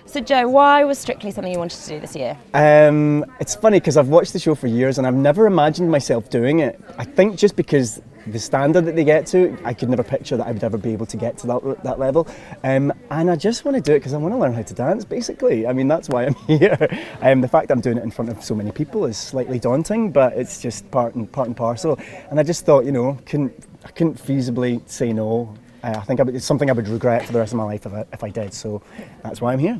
So Joe, why was Strictly something you wanted to do this year? It's funny because I've watched the show for years and I've never imagined myself doing it. I think just because the standard that they get to, I could never picture that I would ever be able to get to that level. And I just want to do it because I want to learn how to dance, basically. I mean, that's why I'm here. The fact that I'm doing it in front of so many people is slightly daunting, but it's just part and parcel. And I just thought, I couldn't feasibly say no. I think it's something I would regret for the rest of my life if I did, so that's why I'm here.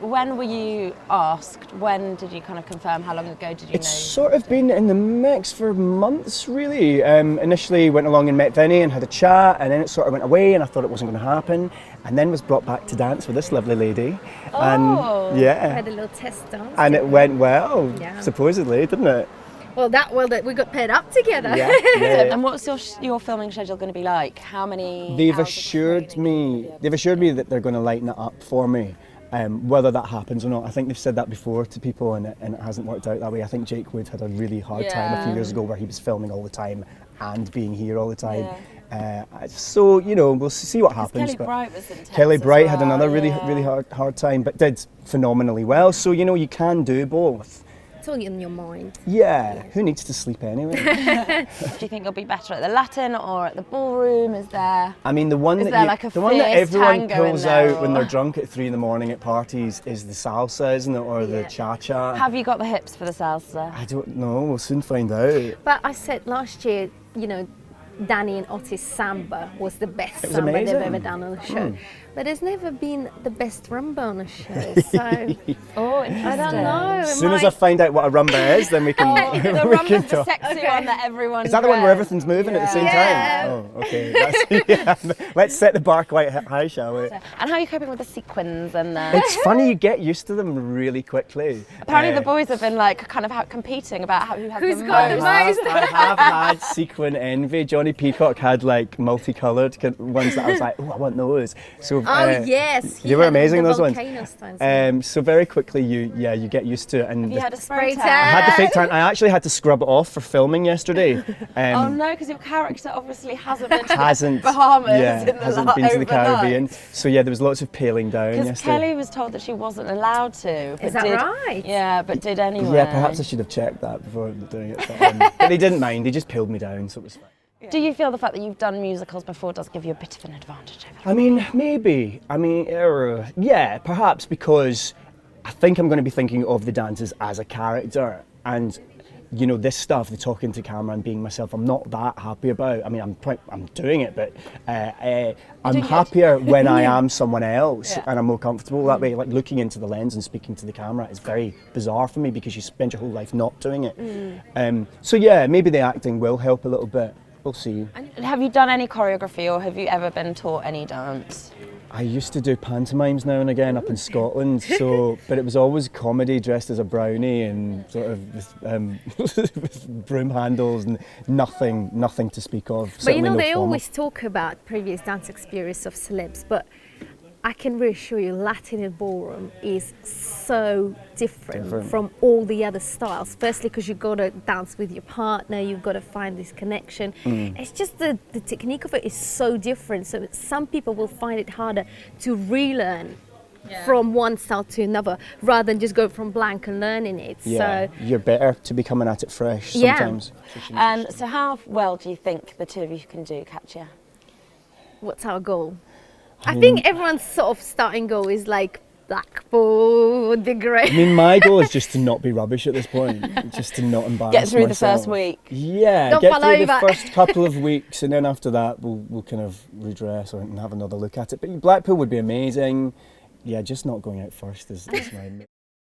When were you asked? When did you kind of confirm? How long ago did you know? It's sort of been in the mix for months, really. Initially went along and met Vinny and had a chat, and then it sort of went away and I thought it wasn't going to happen, and then was brought back to dance with this lovely lady. Oh! And yeah. I had a little test dance. And it went well, Yeah. supposedly, didn't it? Well, that we got paired up together. Yeah. And what's your filming schedule going to be like? How many? They've assured me that they're going to lighten it up for me. Whether that happens or not, I think they've said that before to people, and it hasn't worked out that way. I think Jake Wood had a really hard time a few years ago where he was filming all the time and being here all the time. So we'll see what happens. Kelly Bright was intense. Kelly Bright had well, another really hard time, but did phenomenally well. So you can do both. It's all in your mind. Yeah, who needs to sleep anyway? Do you think you'll be better at the Latin or at the ballroom? Is there? I mean, the one that everyone pulls out when they're drunk at 3 a.m. at parties is the salsa, isn't it, or the cha-cha? Have you got the hips for the salsa? I don't know. We'll soon find out. But I said last year, Danny and Otis Samba was the best was samba amazing. they've ever done on a show. But it's never been the best rumba on a show. So I don't know. As soon as I find out what a rumba is, then we can. The rumba's the sexy one that everyone. Is that the one where everything's moving at the same time? Oh, okay. Let's set the bar quite high, shall we? And how are you coping with the sequins and? It's funny, you get used to them really quickly. Apparently, the boys have been kind of out competing about who's got the most. I have had sequin envy. Johnny Peacock had multicoloured ones that I was like, oh, I want those. So yes, they were amazing, those ones. Times, so very quickly you get used to it. And you had a spray tan? I had the fake tan. I actually had to scrub it off for filming yesterday. Oh no, because your character obviously hasn't been to the Bahamas hasn't been to the Caribbean. So yeah, there was lots of paling down yesterday. Because Kelly was told that she wasn't allowed to. Is that right? Yeah, but did anyway. Yeah, perhaps I should have checked that before doing it. But they didn't mind. They just peeled me down, so it was fine. Do you feel the fact that you've done musicals before does give you a bit of an advantage over them? I mean, maybe. Yeah, perhaps, because I think I'm going to be thinking of the dances as a character, and this stuff, the talking to camera and being myself, I'm not that happy about. I mean, I'm doing it, but I'm happier when I am someone else, and I'm more comfortable that way. Like looking into the lens and speaking to the camera is very bizarre for me because you spend your whole life not doing it. So yeah, maybe the acting will help a little bit. We'll see. And have you done any choreography, or have you ever been taught any dance? I used to do pantomimes now and again up in Scotland, but it was always comedy dressed as a brownie and sort of with broom handles and nothing to speak of. But they always talk about previous dance experience of celebs, but I can reassure you, Latin and ballroom is so different from all the other styles. Firstly, because you've got to dance with your partner, you've got to find this connection. It's just the technique of it is so different. So some people will find it harder to relearn from one style to another, rather than just go from blank and learning it. Yeah, so you're better to be coming at it fresh sometimes. And so how well do you think the two of you can do, Katya? What's our goal? I think everyone's sort of starting goal is like Blackpool would be great. I mean, my goal is just to not be rubbish at this point, just to not embarrass myself. Get through the first week. Yeah, Don't get through the over. first couple of weeks, and then after that we'll kind of redress and have another look at it. But Blackpool would be amazing. Yeah, just not going out first is my